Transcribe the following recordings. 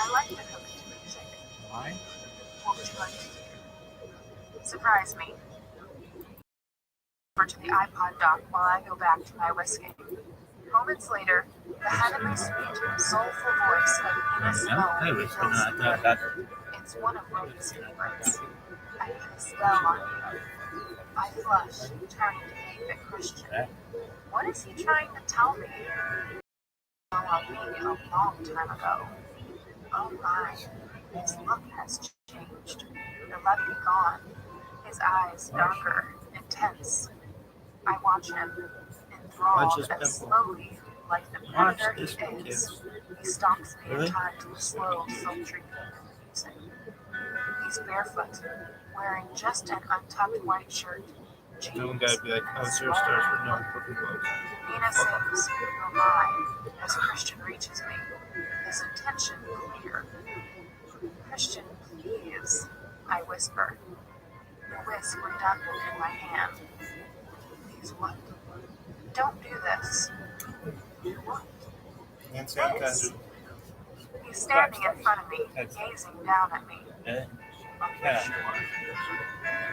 I like the cooking music. Why? What would you like to do? Surprise me. Over to the iPod dock while I go back to my whisking. Moments later, the heavenly sweet, soulful voice of Nina Simone fills me. It's one of Roby's favorites. I put a spell on you. I flush, turning to gape at Christian. What is he trying to tell me? On me a long time ago. Oh my, his look has changed. The levity gone. His eyes darker, intense. I watch him, enthralled, and slowly, like the predator he is, he stalks me in time to the slow, sultry beat of music. He's barefoot, wearing just an untucked white shirt, jeans, Gotta be like, oh, Sarah stars with no cooking clothes. Nina sings, "You're mine," as Christian reaches me, his intention clear. "Christian, please," I whisper, the whisk redundant in my hand. "Please what? Don't do this." "Do what?" "This." He's standing in front of me, gazing down at me. On the shore. He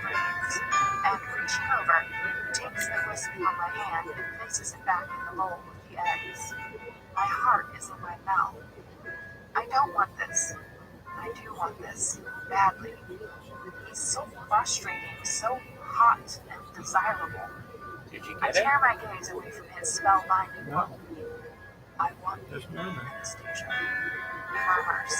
breathes, and reaching over, takes the whisk from my hand and places it back in the bowl with the eggs. My heart is in my mouth. I don't want this. I do want this, badly. He's so frustrating, so hot and desirable. I tear my gaze away from his spellbinding look. I want anesthesia. He murmurs.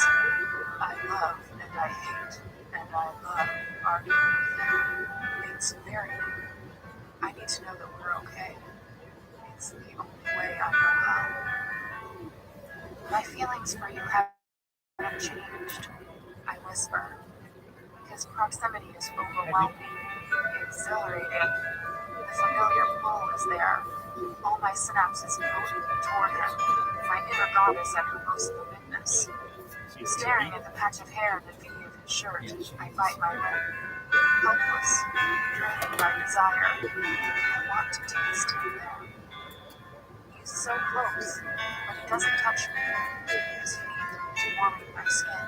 I love and I hate and I love arguing with you. It's very good. I need to know that we're okay. It's the only way I know how. My feelings for you haven't changed, I whisper. His proximity is overwhelming, exhilarating. The familiar pull is there. All my synapses motive me toward him. My inner goddess at her most witness. Staring at the patch of hair in the V of his shirt, I bite my lip. Helpless, driven by desire. I want to taste him there. He's so close, but he doesn't touch me. His feet warming my skin.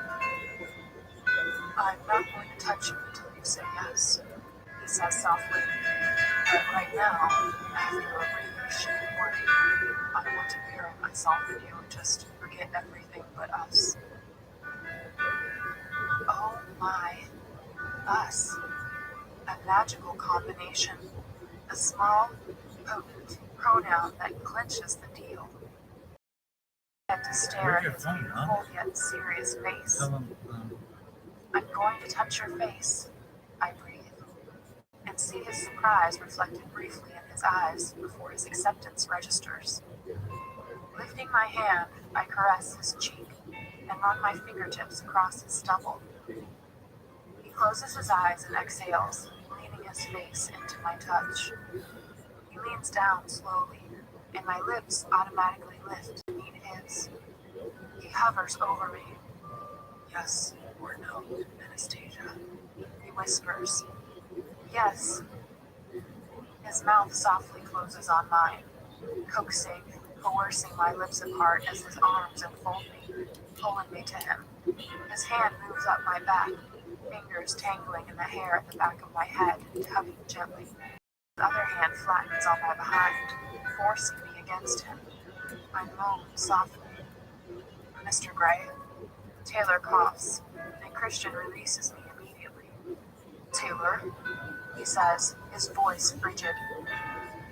I'm not going to touch you until you say yes, he says softly. But right now, after a really shitty morning, I want to bury myself in you and just forget everything but us. Oh my, us. A magical combination. A small, potent pronoun that clinches the deal. I had to stare at his beautiful yet serious face. I'm going to touch your face, I breathe, and see his surprise reflected briefly in his eyes before his acceptance registers. Lifting my hand, I caress his cheek and run my fingertips across his stubble. He closes his eyes and exhales, leaning his face into my touch. He leans down slowly, and my lips automatically lift to meet his. He hovers over me. Yes or no, Anastasia? He whispers. Yes. His mouth softly closes on mine, coaxing, coercing my lips apart as his arms enfold me, pulling me to him. His hand moves up my back, fingers tangling in the hair at the back of my head, tugging gently. His other hand flattens on my behind, forcing me against him. I moan softly. Mr. Gray? Taylor coughs, and Christian releases me immediately. Taylor? He says, his voice frigid.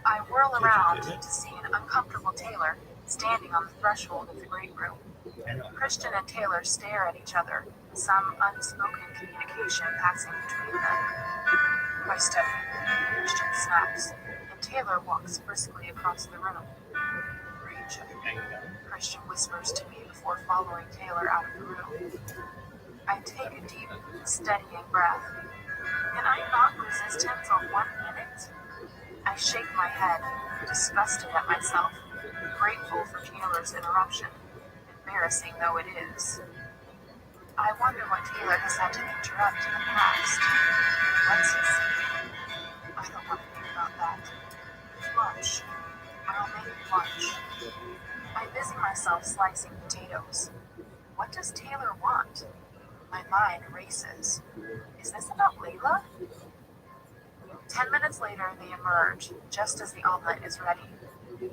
I whirl around to see an uncomfortable Taylor standing on the threshold of the great room. Christian and Taylor stare at each other, some unspoken communication passing between them. My step, Christian snaps, and Taylor walks briskly across the room. Reach, Christian whispers to me before following Taylor out of the room. I take a deep, steadying breath. Can I not resist him for 1 minute? I shake my head, disgusted at myself, grateful for Taylor's interruption, embarrassing though it is. I wonder what Taylor has had to interrupt in the past. What's he saying? I don't want to think about that. Lunch. I'll make lunch. I busy myself slicing potatoes. What does Taylor want? My mind races. Is this about Layla? 10 minutes later, they emerge, just as the omelet is ready.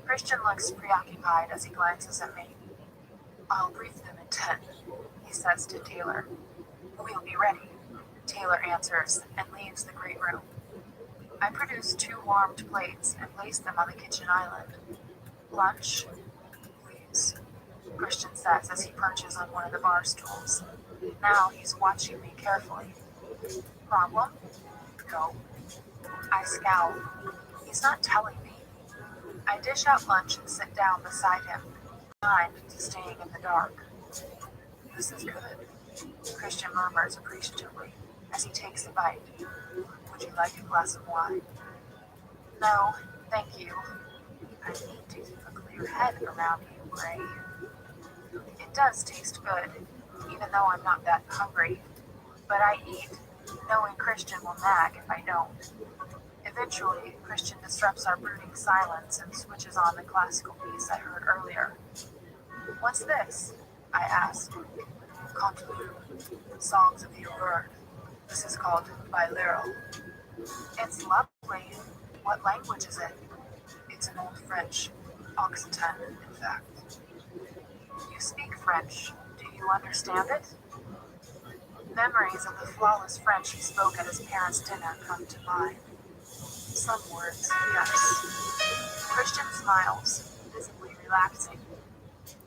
Christian looks preoccupied as he glances at me. I'll brief them in 10, he says to Taylor. We'll be ready, Taylor answers and leaves the great room. I produce 2 warmed plates and place them on the kitchen island. Lunch, please, Christian says as he perches on one of the bar stools. Now he's watching me carefully. Problem? No. I scowl. He's not telling me. I dish out lunch and sit down beside him, resigned to staying in the dark. This is good, Christian murmurs appreciatively as he takes a bite. Would you like a glass of wine? No, thank you. I need to keep a clear head around you, Gray. It does taste good, even though I'm not that hungry. But I eat, knowing Christian will nag if I don't. Eventually, Christian disrupts our brooding silence and switches on the classical piece I heard earlier. What's this? I asked. Conte, Songs of the Bird. This is called bilateral. It's lovely. What language is it? It's an old French, Occitan, in fact. You speak French. Do you understand it? Memories of the flawless French he spoke at his parents' dinner come to mind. Some words, yes. Christian smiles, visibly relaxing.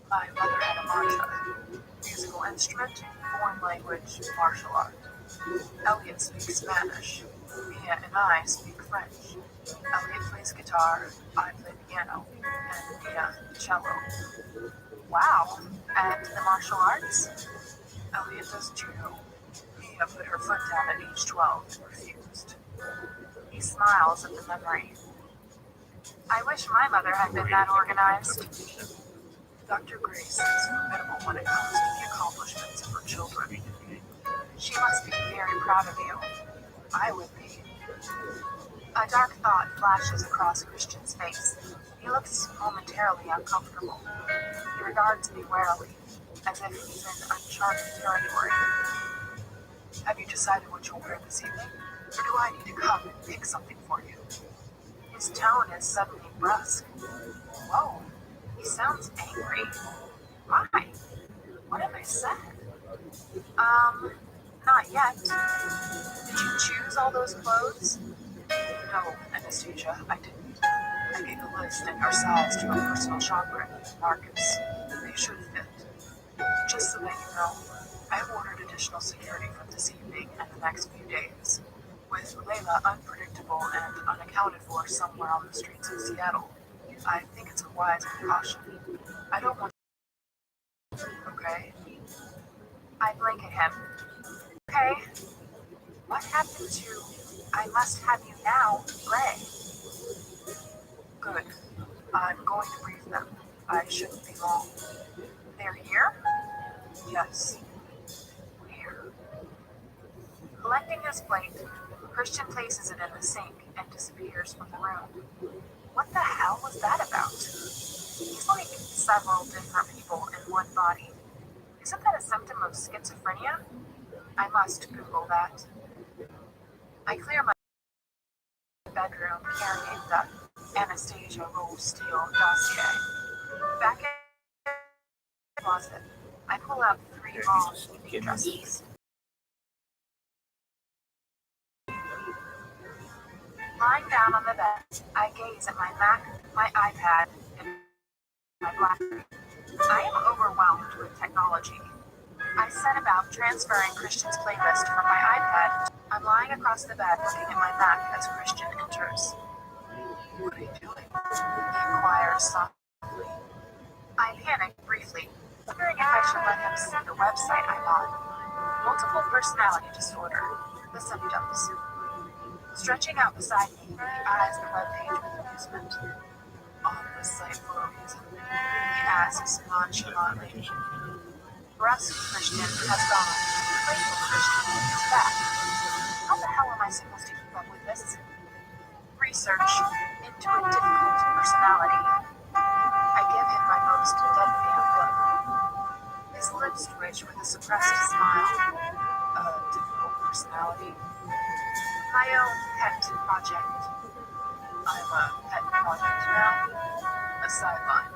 My mother had a mantra. Musical instrument, foreign language, martial art. Elliot speaks Spanish. Mia and I speak French. Elliot plays guitar, I play piano, and Mia cello. Wow, and the martial arts? Elliot does judo. Mia put her foot down at age 12 and refused. He smiles at the memory. I wish my mother had been that organized. Dr. Grace is formidable when it comes to the accomplishments of her children. She must be very proud of you. I would be. A dark thought flashes across Christian's face. He looks momentarily uncomfortable. He regards me warily, as if he's in uncharted territory. Have you decided what you'll wear this evening? Or do I need to come and pick something for you? His tone is suddenly brusque. Whoa, he sounds angry. Why? What have I said? Not yet. Did you choose all those clothes? No, Anastasia, I didn't. I gave a list and your size to a personal shopper, Marcus. They should fit. Just so that you know, I have ordered additional security for this evening and the next few days. With Layla unpredictable and unaccounted for somewhere on the streets of Seattle, I think it's a wise precaution. I don't want to... Okay? I blink at him. Okay? What happened to I must have you now, Gray? Good. I'm going to brief them. I shouldn't be long. They're here? Yes. Where? Collecting his plate, Christian places it in the sink and disappears from the room. What the hell was that about? He's like several different people in one body. Isn't that a symptom of schizophrenia? I must Google that. I clear my bedroom carrying the Anastasia Roll Steel dossier. Back in the closet, I pull out 3 long evening dresses. Lying down on the bed, I gaze at my Mac, my iPad, and my BlackBerry. I am overwhelmed with technology. I set about transferring Christian's playlist from my iPad. I'm lying across the bed looking at my Mac as Christian enters. What are you doing? He inquires softly. I panic briefly, wondering if I should let him see the website I'm on. Multiple personality disorder. The symptoms. Stretching out beside me, he eyes the webpage with amusement. On this site for a reason, he asks nonchalantly. Brusque Christian has gone. Playful Christian is back. How the hell am I supposed to keep up with this? Research into a difficult personality. I give him my most deadpan look. His lips twitch with a suppressed smile. A difficult personality. My own pet project. I'm a pet project now. A sideline.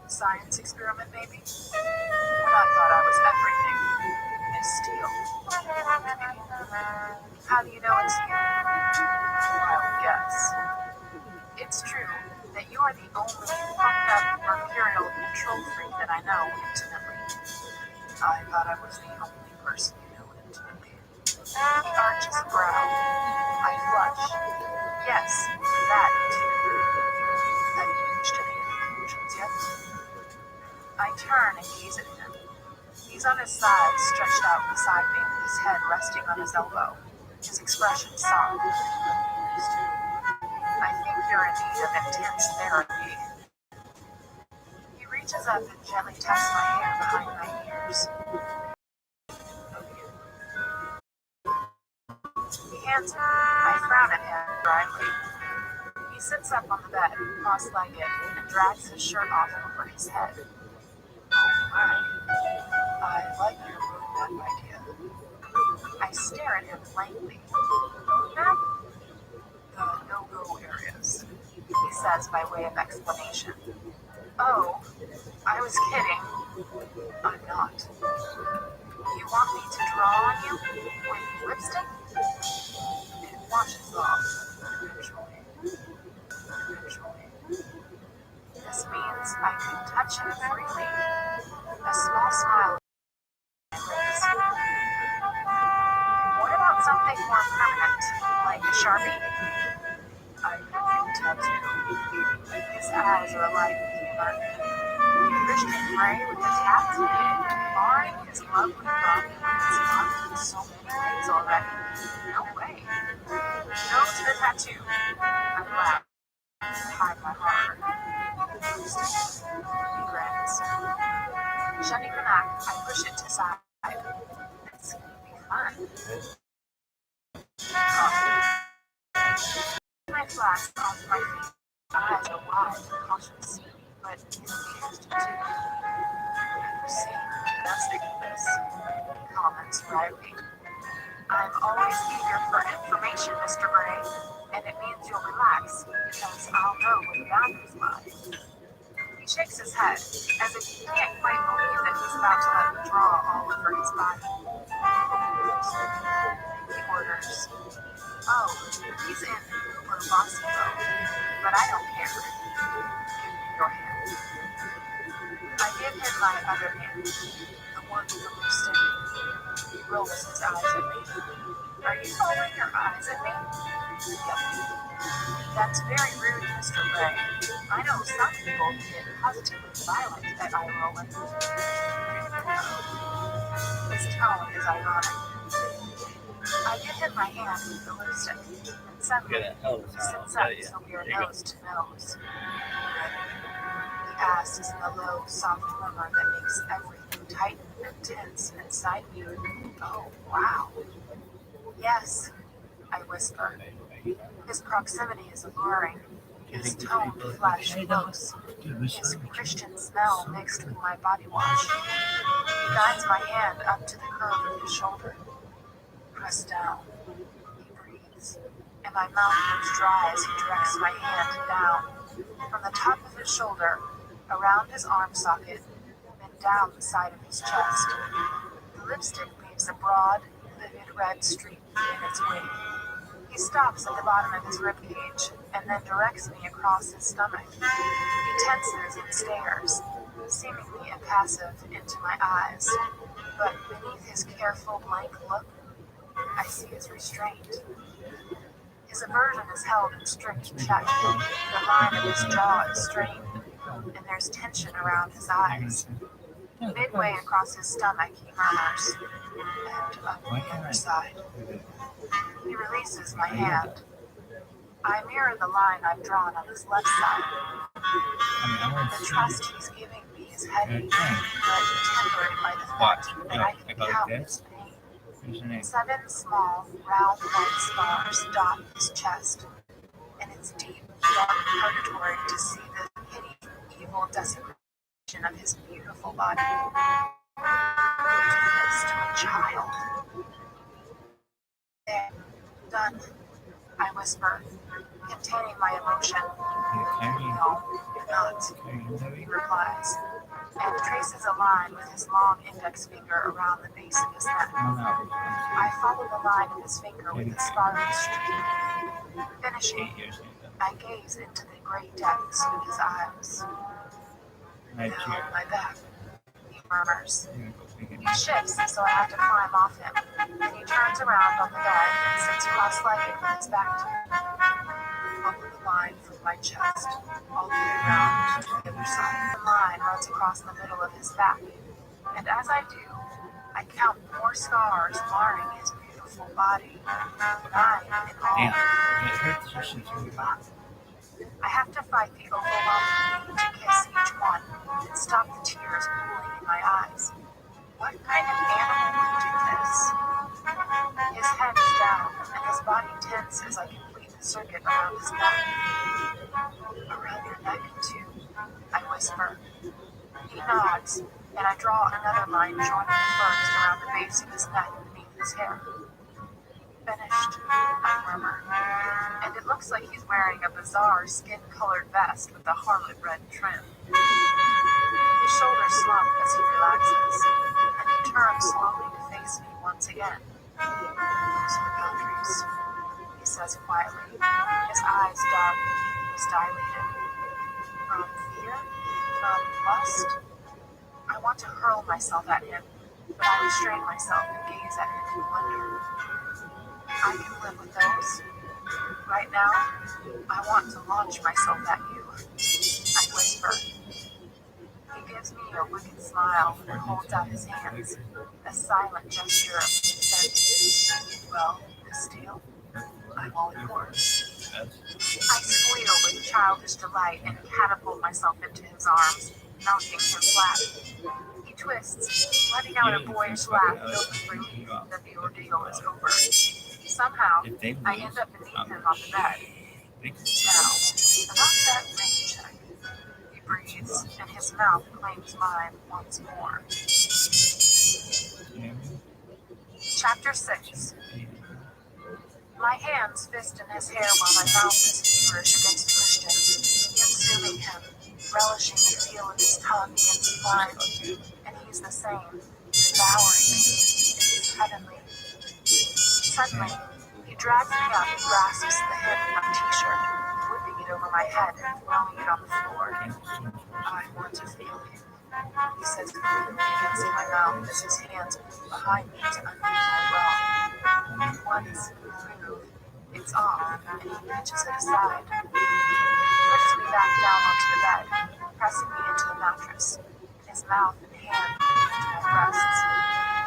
Science experiment, maybe? When I thought I was everything. Miss Steele. How do you know it's you? Wild guess. It's true that you are the only fucked up mercurial control freak that I know intimately. I thought I was the only person you know intimately. He arches a brow. I flush. Yes, that too. Have you reached any conclusions yet? I turn and gaze at him. He's on his side, stretched out beside me, with his head resting on his elbow. His expression soft and amused. I think you're in need of intense therapy. He reaches up and gently taps my hair behind my ears. He hands me. I frown at him dryly. He sits up on the bed, cross-legged, and drags his shirt off over his head. Oh my. I like your roadmap idea. I stare at him blankly. Roadmap? The no-go areas, he says by way of explanation. Oh, I was kidding. I'm not. You want me to draw on you? With lipstick? It washes off, eventually. This means I can touch him freely. A small smile. What about something more permanent, like a Sharpie? I could tattoo. His eyes are alight with humor. Christian Grey with a tattoo, barring his lovely body with his mouth in so many ways already. No way. No to the tattoo. I'm glad. Hide my horror. He grins. Shutting the knife, I push it to side. This could be fun. My flask off my feet. Eyes are wide and cautious, but his ears do too. You see, nothing of this. Comments Rabbi. I'm always eager for information, Mr. Gray, and it means you'll relax, because I'll know where the boundaries lie. He shakes his head, as if he can't quite believe that he's about to let me draw all over his body. He orders. Oh, he's in uber bossy mode, but I don't care. Give me your hand. I give him my other hand, the one from your study. He rolls his eyes at me. Are you rolling your eyes at me? Yep. That's very rude, Mr. Gray. I know some people get positively violent at eye rolling. His tone is ironic. I give him my hand with the lipstick, and suddenly he sits up so we are nose to nose. He asks in a low, soft murmur that makes everything tighten and tense inside me. Oh, wow. Yes, I whisper. His proximity is alluring. His tone flesh close. His Christian smell mixed with my body wash. He guides my hand up to the curve of his shoulder. Press down. He breathes, and my mouth goes dry as he directs my hand down, from the top of his shoulder, around his arm socket, and down the side of his chest. The lipstick leaves a broad, vivid red streak in its wake. He stops at the bottom of his ribcage, and then directs me across his stomach. He tenses and stares, seemingly impassive, into my eyes, but beneath his careful, blank look, I see his restraint. His aversion is held in strict check. The line of his jaw is strained, and there's tension around his eyes. Midway across his stomach, he murmurs, and up the other side. He releases my hand. I mirror the line I've drawn on his left side. The trust he's giving me is heavy, but tempered by the thought that I can count his pain. 7 small, round white scars dot his chest, and it's deep, dark purgatory to see the hideous, evil desecration of his beautiful body. Do this to a child. There. Done. I whisper, containing my emotion. No, you're not, he replies, and traces a line with his long index finger around the base of his neck. I follow the line of his finger with a scarlet streak. Finishing, I gaze into the gray depths of his eyes. Now my back, he murmurs. He shifts, so I have to climb off him. Then he turns around on the bed and sits cross-legged with his back to me. Over the line from my chest, all the way around to the other side. The line runs across the middle of his back, and as I do, I count more scars marring his beautiful body. 9 in all. I have to fight the overwhelming need to kiss each one and stop the tears pooling in my eyes. What kind of animal would do this? His head is down, and his body tense as I complete the circuit around his neck. Around your neck, too, I whisper. He nods, and I draw another line joining the first around the base of his neck beneath his hair. Finished, I murmur, and it looks like he's wearing a bizarre skin-colored vest with a harlot red trim. His shoulders slump as he relaxes, and he turns slowly to face me once again. Those are boundaries, he says quietly, his eyes dark and pupils dilated. From fear? From lust? I want to hurl myself at him, but I restrain myself and gaze at him in wonder. I can live with those. Right now, I want to launch myself at you, I whisper. He gives me a wicked smile and holds out his hands, a silent gesture of consent. Well, Miss Steele, I'm all yours. I squeal with childish delight and catapult myself into his arms, knocking him flat. He twists, letting out a boyish laugh filled with relief that the ordeal is over. Somehow, I end up beneath him on the bed. Now, about that brain check. He breathes, and his mouth claims mine once more. Chapter 6. My hands fist in his hair while my mouth is feverish against Christian, consuming him, relishing the feel of his tongue against mine, and he's the same, devouring me. It's heavenly. Suddenly, he drags me up and grasps the hem of my t-shirt, whipping it over my head and throwing it on the floor. I want to feel you, he says clearly against my mouth as his hands move behind me to undo my bra. Once we move, it's off, and he pitches it aside. He lifts me back down onto the bed, pressing me into the mattress, his mouth and hand into my breasts.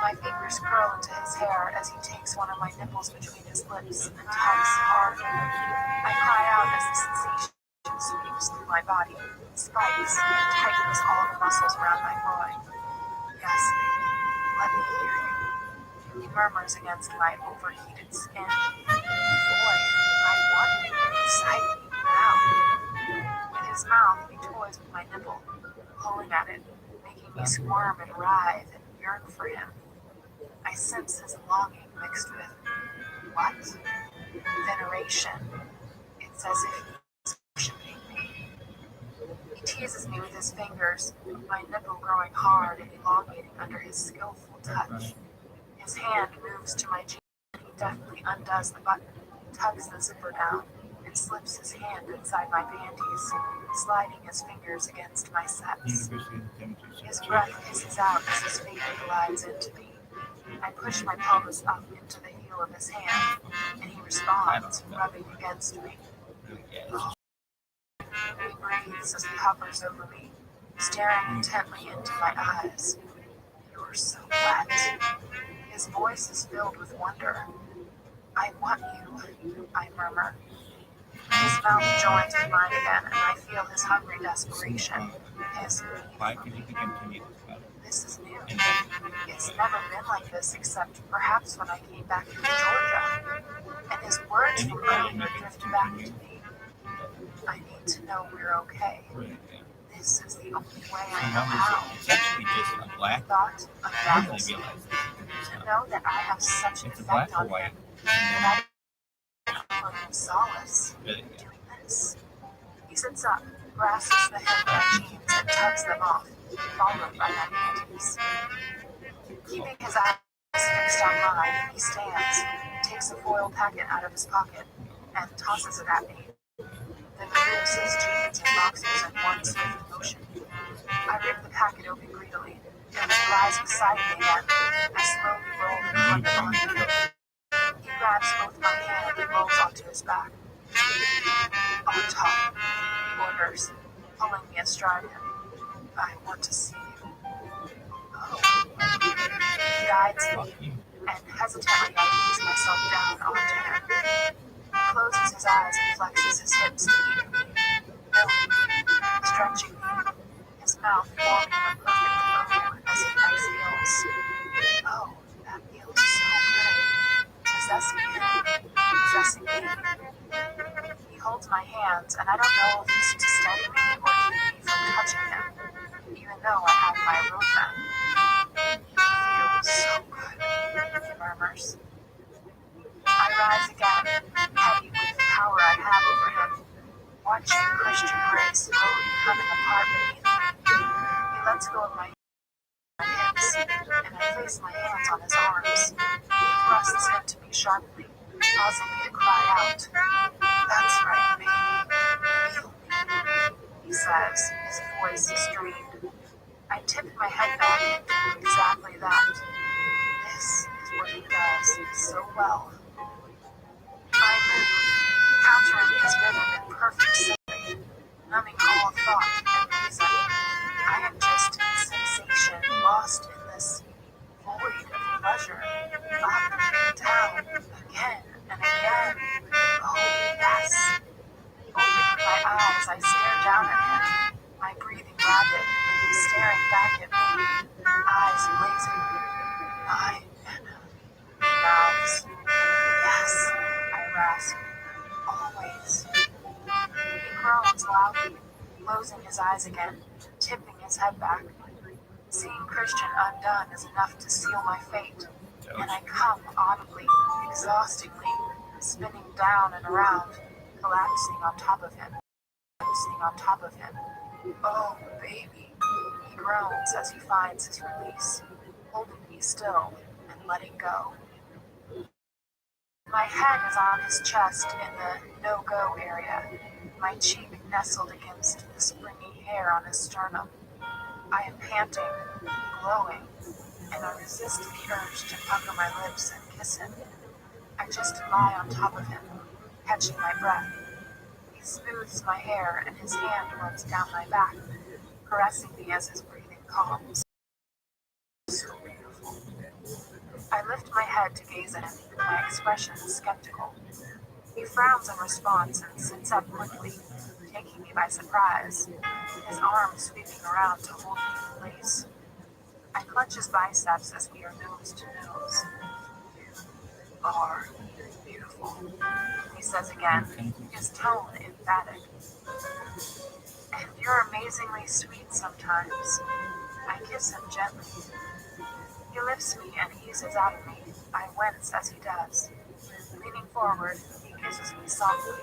My fingers curl into his hair as he takes one of my nipples between his lips and tugs hard. I cry out as the sensation sweeps through my body, spikes, and tightens all the muscles around my groin. Yes, baby, let me hear you, he murmurs against my overheated skin. Boy, I want you inside me now. With his mouth, he toys with my nipple, pulling at it, making me squirm and writhe and yearn for him. I sense his longing mixed with, what? Veneration. It's as if he's worshiping me. He teases me with his fingers, my nipple growing hard and elongating under his skillful touch. His hand moves to my jeans and he deftly undoes the button, tugs the zipper down, and slips his hand inside my panties, sliding his fingers against my sets. His breath hisses out as his finger glides into me. I push my pelvis up into the heel of his hand, and he responds, rubbing against me. Oh. He breathes as he hovers over me, staring intently into my eyes. You're so wet. His voice is filled with wonder. I want you, I murmur. His mouth joins with mine again, and I feel his hungry desperation. His This is new. It's never been like this except perhaps when I came back from Georgia. And his words from earlier drift back to me. I need to know we're okay. This is the only way So I know now how. it's actually just a black. Thought I didn't unravels really me. realize To know that I have such an it's a black effect or on white. him, that I find solace Really? in doing this. He sits up, grasps the hem of my jeans, and tugs them off, followed by my panties. Keeping his eyes fixed on mine, he stands, takes a foil packet out of his pocket, and tosses it at me. Then removes his jeans and boxers in one swift motion. I rip the packet open greedily, and he lies beside me again. I slowly roll the condom on him. He grabs both my hand and rolls onto his back. On top, he orders, pulling me astride him. I want to see you. Oh. He guides me, and hesitantly I ease myself down onto him. He closes his eyes and flexes his hips to meet me, milking me, stretching me, his mouth forming a perfect O as he exhales. Oh, that feels so good. Possessing him, possessing me. He holds my hands, and I don't know if he's to steady me or keep me from touching him, even though I have my robe on. Feels so good, he murmurs. I rise again, heavy with the power I have over him, watching Christian Grey slowly coming apart beneath me. He lets go of my hips, and I place my hands on his arms. He thrusts into me sharply, causing me to cry out. That's right, baby. Feel me, he says, his voice strained. I tip my head back and do exactly that. This is what he does so well. I move, countering his rhythm in perfect symphony, numbing all thought and reason. I am just sensation lost in this void of pleasure, up, down, again and again. Oh, yes. Opening my eyes, I stare down at him, my breathing rapid, and he's staring back at me, eyes blazing. 9 minutes. He nods. Yes, I rasp. Always. He groans loudly, closing his eyes again, tipping his head back. Seeing Christian undone is enough to seal my fate, and I come audibly, exhaustingly, spinning down and around, collapsing on top of him, collapsing on top of him. Oh, baby, he groans as he finds his release, holding me still and letting go. My head is on his chest in the no-go area, my cheek nestled against the springy hair on his sternum. I am panting, glowing, and I resist the urge to pucker my lips and kiss him. I just lie on top of him, catching my breath. He smooths my hair and his hand runs down my back, caressing me as his breathing calms. So beautiful. I lift my head to gaze at him, my expression skeptical. He frowns in response and sits up quickly, taking me by surprise, his arm sweeping around to hold me in place. I clutch his biceps as we are nose to nose. You are beautiful, he says again, his tone emphatic. And you're amazingly sweet sometimes. I kiss him gently. He lifts me and eases out of me. I wince as he does. Leaning forward, he kisses me softly.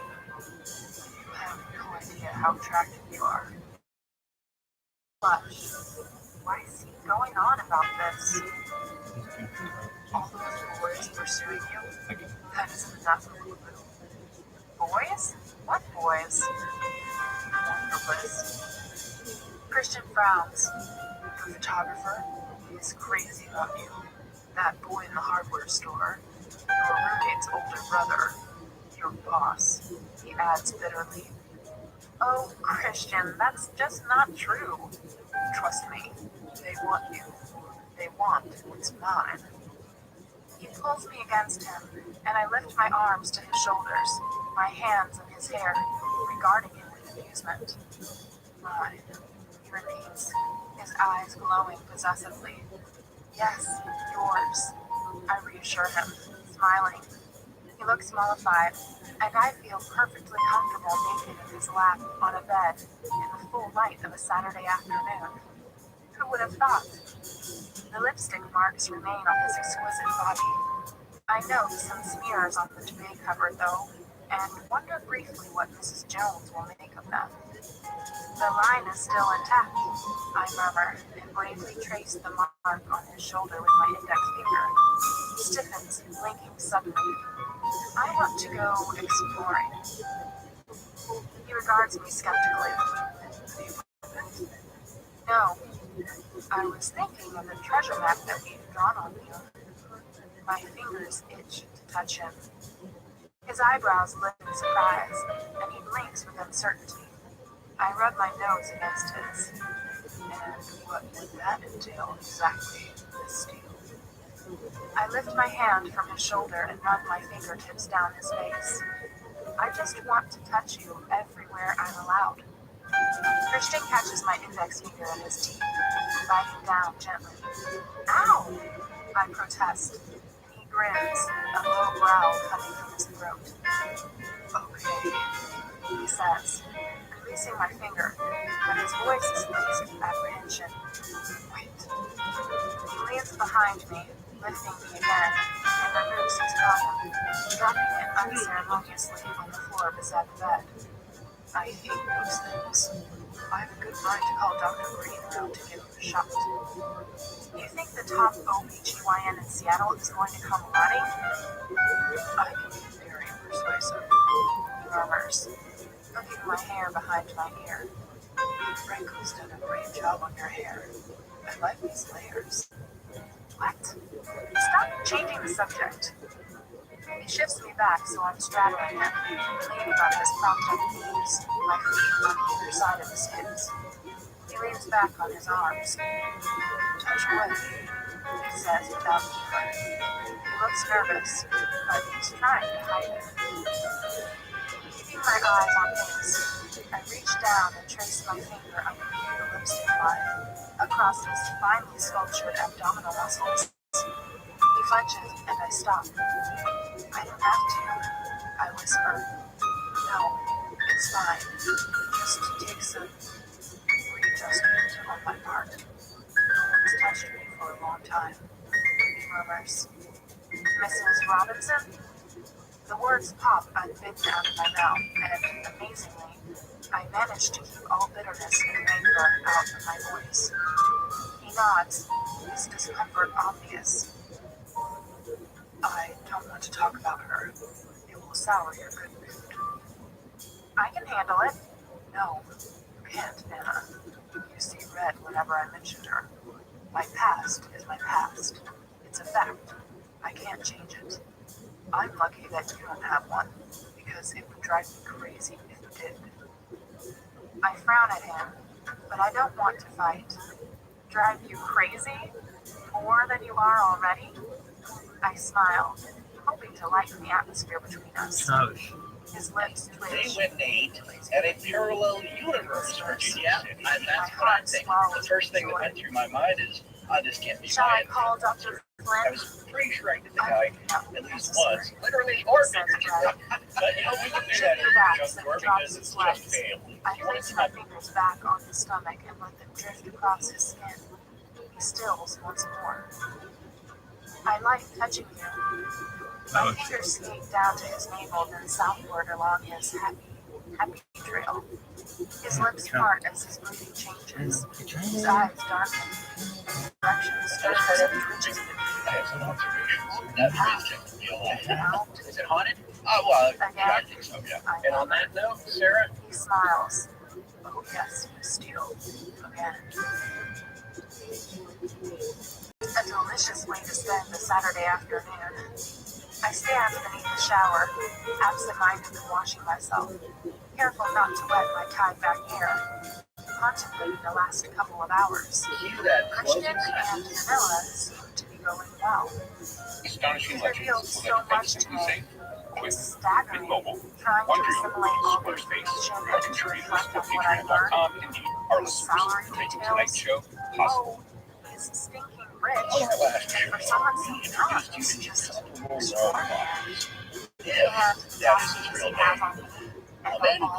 You have no idea how attractive you are. Blush. Why is he going on about this? All those boys pursuing you? That isn't enough. Boys? What boys? Wonderless. Christian frowns. The photographer is crazy about you. That boy in the hardware store. Your roommate's older brother. Your boss. He adds bitterly. Oh, Christian, that's just not true. Trust me. They want you. They want what's mine. He pulls me against him, and I lift my arms to his shoulders, my hands in his hair, regarding him with amusement. Mine, he repeats, his eyes glowing possessively. Yes, yours, I reassure him, smiling. He looks mollified, and I feel perfectly comfortable naked in his lap on a bed in the full light of a Saturday afternoon. Who would have thought? The lipstick marks remain on his exquisite body. I note some smears on the tray cover, though, and wonder briefly what Mrs. Jones will make of them. The line is still intact, I murmur, and bravely trace the mark on his shoulder with my index finger. He stiffens, blinking suddenly. I want to go exploring. He regards me skeptically. No, I was thinking of the treasure map that we've drawn on you. My fingers itch to touch him. His eyebrows lift in surprise, and he blinks with uncertainty. I rub my nose against his. And what would that entail exactly, Miss Steele? I lift my hand from his shoulder and run my fingertips down his face. I just want to touch you everywhere I'm allowed. Christian catches my index finger in his teeth, biting down gently. Ow! I protest. He grins, a low growl coming from his throat. Okay, he says, releasing my finger, but his voice is laced with apprehension. Wait. He leans behind me, lifting me again, and removes his condom, dropping it unceremoniously on the floor beside the bed. I hate those things. I have a good mind to call Dr. Green around to give him a shot. You think the top OBGYN in Seattle is going to come running? I can be very persuasive, he murmurs, hooking my hair behind my ear. Franco's done a great job on your hair. I like these layers. What? Stop changing the subject. He shifts me back so I'm straddling him, leaning on his propped up knees, my feet on either side of his hips. He leans back on his arms. Touch away, he says without moving. He looks nervous, but he's trying to hide it. Keeping my eyes on his, I reach down and trace my finger underneath the lipstick line, across his finely sculptured abdominal muscles. He flinches, and I stop. I don't have to, I whisper. No, it's fine. Just take some readjustment on my part. No one's touched me for a long time. He murmurs. Mrs. Robinson? The words pop unbidden out of my mouth, and, amazingly, I manage to keep all bitterness and anger out of my voice. He nods, his discomfort obvious. I don't want to talk about her. It will sour your good mood. I can handle it. No, you can't, Nana. You see red whenever I mention her. My past is my past. It's a fact. I can't change it. I'm lucky that you don't have one, because it would drive me crazy if you did. I frown at him, but I don't want to fight. Drive you crazy? More than you are already? I smile, hoping to lighten the atmosphere between us. Ouch. His lips twitch. They would need at a parallel universe, Virginia. That's what I'm thinking. The first thing that went through my mind is, this can't be Shall I right. call Dr. I Flynn? was pretty sure I did the guy at least once, literally or figuratively. But we can do that in conjunction because it's just family. I place my fingers back on his stomach and let them drift across his skin. He stills once more. I like touching you. My fingers skate down to his navel, then southward along his happy trail. His lips part as his breathing changes. His eyes darken. His direction stirs and twitches. I have some observations. That bridge can be alive. Is it haunted? Oh, well, yeah, I think so, yeah. And on that note, Sarah? He smiles. Oh, yes, Steele. Again. A delicious way to spend the Saturday afternoon. I stand beneath the shower, absent-mindedly washing myself, careful not to wet my tied-back hair, contemplating the last couple of hours. Christian and Vanilla seem to be going well. Astonishing He legends revealed will so let you much think to simply me. safe, quick, It's staggering, and mobile. trying to Wondering assimilate all the Squarespace. information Our and to contributors reflect to on what I learned. patreon.com and our listeners Salary for making details. tonight's show possible. Oh, he's stinking rich. On our last And show, for someone so we young, introduced you it's to just acceptable extraordinary. models. if that is his real name. Well, then